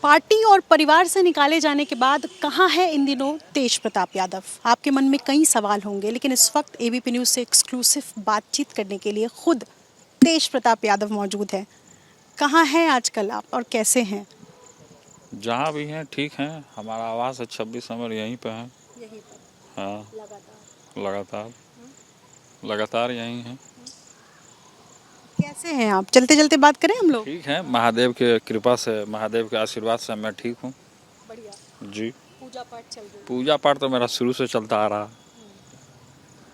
Party और परिवार से निकाले जाने के बाद कहाँ है इन दिनों तेज प्रताप यादव? आपके मन में कई सवाल होंगे, लेकिन इस वक्त एबीपी न्यूज़ से एक्सक्लूसिव बातचीत करने के लिए खुद तेज प्रताप यादव मौजूद है। कहाँ हैं आजकल आप और कैसे हैं? जहाँ भी हैं ठीक हैं। हमारा आवास है 26 नंबर, यहीं पे है। यहीं पर हाँ, लगातार। लगातार यहीं हैं। कैसे हैं आप? चलते चलते बात करें हम लोग। ठीक है, महादेव के कृपा से, महादेव के आशीर्वाद से मैं ठीक हूँ। बढ़िया। जी। पूजा पाठ चल रही है। पूजा पाठ तो मेरा शुरू से चलता आ रहा।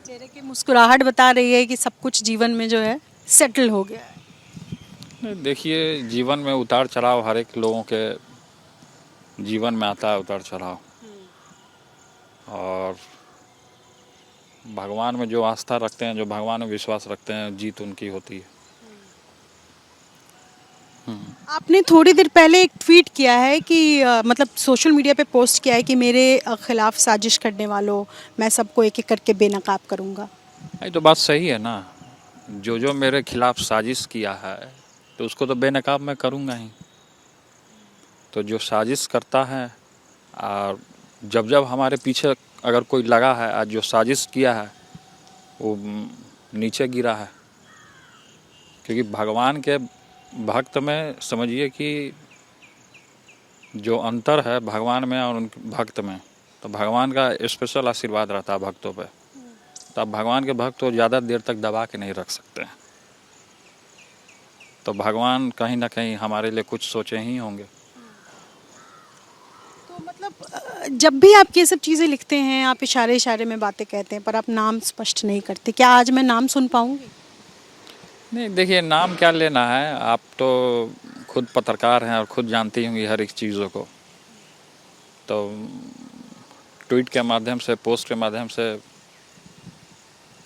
चेहरे की मुस्कुराहट बता रही है कि सब कुछ जीवन में जो है सेटल हो गया है। देखिए, जीवन में उतार चढ़ाव हर एक लोगों के जीवन में आता है, उतार चढ़ाव। और भगवान में जो आस्था रखते हैं, जो भगवान में विश्वास रखते हैं, जीत उनकी होती है। आपने थोड़ी देर पहले एक ट्वीट किया है कि मतलब सोशल मीडिया पे पोस्ट किया है कि मेरे खिलाफ साजिश करने वालों, मैं सबको एक एक करके बेनकाब करूंगा। ये तो बात सही है ना। जो मेरे खिलाफ साजिश किया है तो उसको तो बेनकाब मैं करूँगा ही। तो जो साजिश करता है, और जब जब हमारे पीछे अगर कोई लगा है, आज जो साजिश किया है वो नीचे गिरा है। क्योंकि भगवान के भक्त में समझिए कि जो अंतर है भगवान में और उनके भक्त में, तो भगवान का स्पेशल आशीर्वाद रहता है भक्तों पे। तो अब भगवान के भक्त को ज़्यादा देर तक दबा के नहीं रख सकते हैं। तो भगवान कहीं ना कहीं हमारे लिए कुछ सोचे ही होंगे। तो मतलब जब भी आप ये सब चीज़ें लिखते हैं, आप इशारे इशारे में बातें कहते हैं, पर आप नाम स्पष्ट नहीं करते। क्या आज मैं नाम सुन पाऊंगी? नहीं, देखिए, नाम क्या लेना है। आप तो खुद पत्रकार हैं और खुद जानती होंगी हर एक चीज़ों को। तो ट्वीट के माध्यम से, पोस्ट के माध्यम से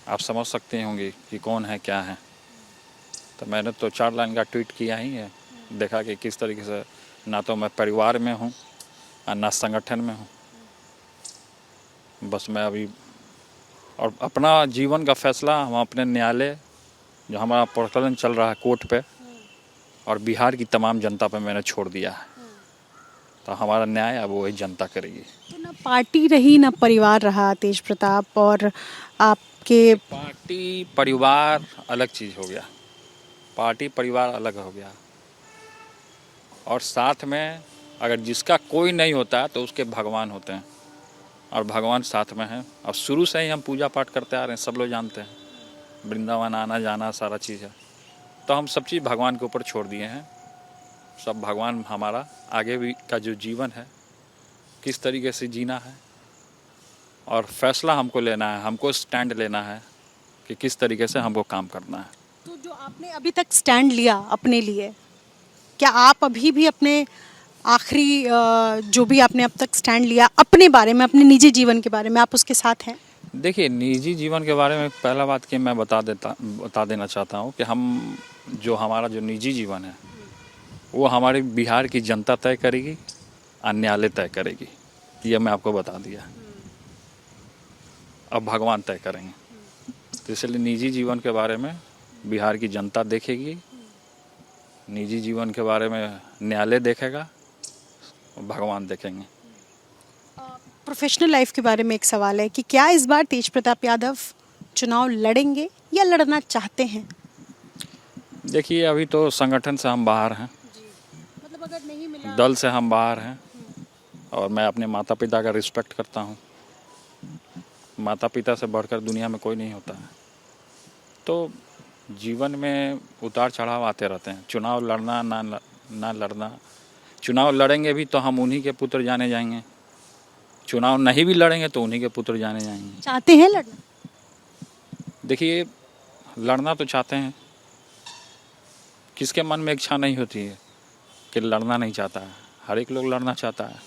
आप समझ सकती होंगी कि कौन है, क्या है। तो मैंने तो 4 लाइन का ट्वीट किया ही है। देखा कि किस तरीके से ना तो मैं परिवार में हूँ और ना संगठन में हूँ। बस मैं अभी और अपना जीवन का फैसला हम अपने न्यायालय, जो हमारा प्रकरण चल रहा है कोर्ट पे, और बिहार की तमाम जनता पे मैंने छोड़ दिया है। तो हमारा न्याय अब वही जनता करेगी। तो ना पार्टी रही ना परिवार रहा तेज प्रताप, और आपके पार्टी परिवार अलग चीज़ हो गया। पार्टी परिवार अलग हो गया। और साथ में अगर जिसका कोई नहीं होता तो उसके भगवान होते हैं, और भगवान साथ में है। और शुरू से ही हम पूजा पाठ करते आ रहे हैं, सब लोग जानते हैं। वृंदावन आना जाना सारा चीज़ है। तो हम सब चीज़ भगवान के ऊपर छोड़ दिए हैं। सब भगवान हमारा आगे भी का जो जीवन है किस तरीके से जीना है, और फैसला हमको लेना है, हमको स्टैंड लेना है कि किस तरीके से हमको काम करना है। तो जो आपने अभी तक स्टैंड लिया अपने लिए, क्या आप अभी भी अपने आखिरी जो भी आपने अब तक स्टैंड लिया अपने बारे में, अपने निजी जीवन के बारे में, आप उसके साथ हैं? देखिए, निजी जीवन के बारे में पहला बात कि मैं बता देना चाहता हूँ कि हम जो हमारा जो निजी जीवन है वो हमारी बिहार की जनता तय करेगी और न्यायालय तय करेगी। ये मैं आपको बता दिया। अब भगवान तय करेंगे। तो इसलिए निजी जीवन के बारे में बिहार की जनता देखेगी, निजी जीवन के बारे में न्यायालय देखेगा, और भगवान देखेंगे। प्रोफेशनल लाइफ के बारे में एक सवाल है कि क्या इस बार तेज प्रताप यादव चुनाव लड़ेंगे या लड़ना चाहते हैं? देखिए, अभी तो संगठन से हम बाहर हैं, मतलब अगर नहीं मिला दल से हम बाहर हैं, और मैं अपने माता पिता का रिस्पेक्ट करता हूँ। माता पिता से बढ़कर दुनिया में कोई नहीं होता है। तो जीवन में उतार चढ़ाव आते रहते हैं। चुनाव लड़ना ना लड़ना, चुनाव लड़ेंगे भी तो हम उन्हीं के पुत्र जाने जाएंगे, चुनाव नहीं भी लड़ेंगे तो उन्हीं के पुत्र जाने जाएंगे। चाहते हैं लड़ना? देखिए, लड़ना तो चाहते हैं। किसके मन में इच्छा नहीं होती है कि लड़ना नहीं चाहता है? हर एक लोग लड़ना चाहता है,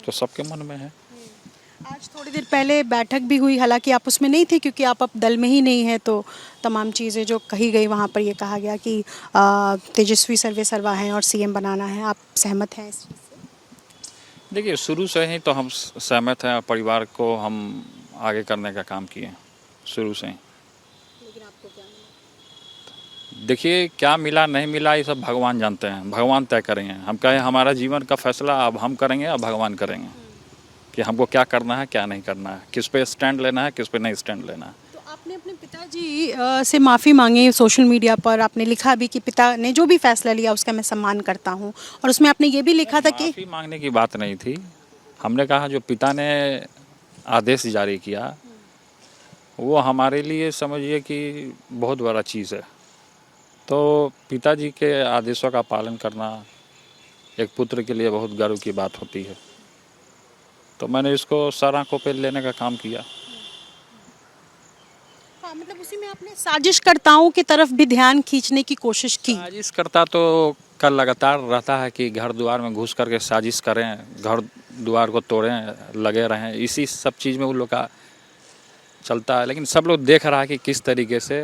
तो सबके मन में है। आज थोड़ी देर पहले बैठक भी हुई, हालांकि आप उसमें नहीं थे क्योंकि आप अब दल में ही नहीं है। तो तमाम चीज़ें जो कही गई वहाँ पर, ये कहा गया कि तेजस्वी सर्वे सर्वा हैं और सीएम बनाना है। आप सहमत हैं इस चीज़ से? देखिए, शुरू से ही तो हम सहमत हैं, और परिवार को हम आगे करने का काम किए शुरू से ही। लेकिन आपको क्या मिला? देखिए क्या मिला नहीं मिला ये सब भगवान जानते हैं, भगवान तय करेंगे। हम कहें हमारा जीवन का फैसला अब हम करेंगे, अब भगवान करेंगे कि हमको क्या करना है क्या नहीं करना है, किस पे स्टैंड लेना है किस पे नहीं स्टैंड लेना है। तो आपने अपने पिताजी से माफ़ी मांगी, सोशल मीडिया पर आपने लिखा भी कि पिता ने जो भी फैसला लिया उसका मैं सम्मान करता हूँ, और उसमें आपने ये भी लिखा था कि माफ़ी मांगने की बात नहीं थी। हमने कहा जो पिता ने आदेश जारी किया वो हमारे लिए समझिए कि बहुत बड़ा चीज़ है। तो पिताजी के आदेशों का पालन करना एक पुत्र के लिए बहुत गर्व की बात होती है। तो मैंने इसको सर आंखों पे लेने का काम किया। हाँ, मतलब उसी में आपने साजिशकर्ताओं की तरफ भी ध्यान खींचने की कोशिश की। साजिश करता तो कल लगातार रहता है कि घर द्वार में घुस करके साजिश करें, घर द्वार को तोड़ें, लगे रहें, इसी सब चीज़ में उन लोग का चलता है। लेकिन सब लोग देख रहा है कि किस तरीके से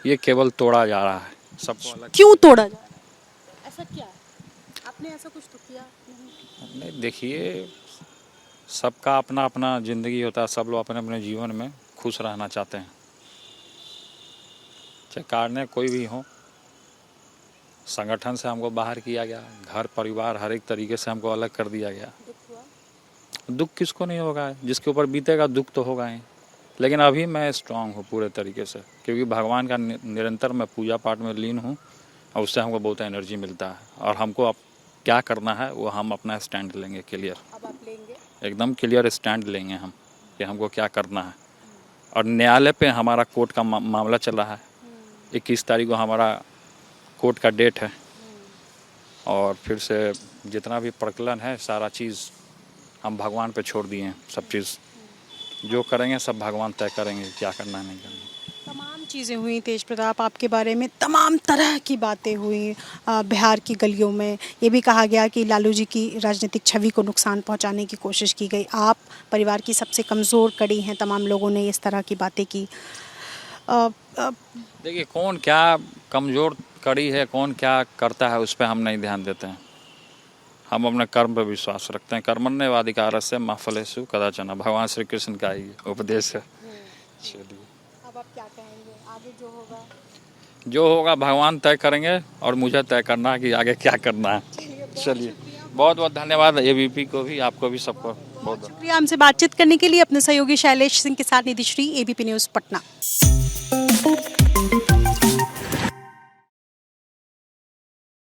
ये केवल तोड़ा जा रहा है, सबको अलग। क्यों तोड़ा जा रहा है? ऐसा क्या है? आपने ऐसा कुछ तो किया नहीं? नहीं, देखिए सबका अपना अपना ज़िंदगी होता है, सब लोग अपने अपने जीवन में खुश रहना चाहते हैं, चाहे कारण कोई भी हो। संगठन से हमको बाहर किया गया, घर परिवार हर एक तरीके से हमको अलग कर दिया गया। दुख हुआ? दुख किसको नहीं होगा, जिसके ऊपर बीतेगा दुख तो होगा ही। लेकिन अभी मैं स्ट्रांग हूँ पूरे तरीके से, क्योंकि भगवान का निरंतर मैं पूजा पाठ में लीन हूँ और उससे हमको बहुत एनर्जी मिलता है। और हमको अब क्या करना है वो हम अपना स्टैंड लेंगे क्लियर, अब आप लेंगे? एकदम क्लियर स्टैंड लेंगे हम कि हमको क्या करना है। और न्यायालय पे हमारा कोर्ट का मामला चल रहा है। 21 तारीख को हमारा कोर्ट का डेट है, और फिर से जितना भी प्रकलन है सारा चीज़ हम भगवान पे छोड़ दिए हैं। सब चीज़ जो करेंगे सब भगवान तय करेंगे, क्या करना है नहीं करना। तमाम चीज़ें हुई तेज प्रताप आपके बारे में, तमाम तरह की बातें हुई। बिहार की गलियों में ये भी कहा गया कि लालू जी की राजनीतिक छवि को नुकसान पहुंचाने की कोशिश की गई। आप परिवार की सबसे कमज़ोर कड़ी हैं, तमाम लोगों ने इस तरह की बातें की। देखिए कौन क्या कमज़ोर कड़ी है, कौन क्या करता है उस पर हम नहीं ध्यान देते हैं। हम अपने कर्म पर विश्वास रखते हैं। कर्मण्येवाधिकारस्य मा फलेषु कदाचन, भगवान श्री कृष्ण का ही उपदेश है। चलिए अब आप क्या कहेंगे, आगे जो होगा भगवान तय करेंगे, और मुझे तय करना है कि आगे क्या करना है। चलिए बहुत बहुत धन्यवाद एबीपी को भी, आपको भी, सबको बहुत शुक्रिया हमसे बातचीत करने के लिए। अपने सहयोगी शैलेश सिंह के साथ निधिश्री, एबीपी न्यूज़ पटना।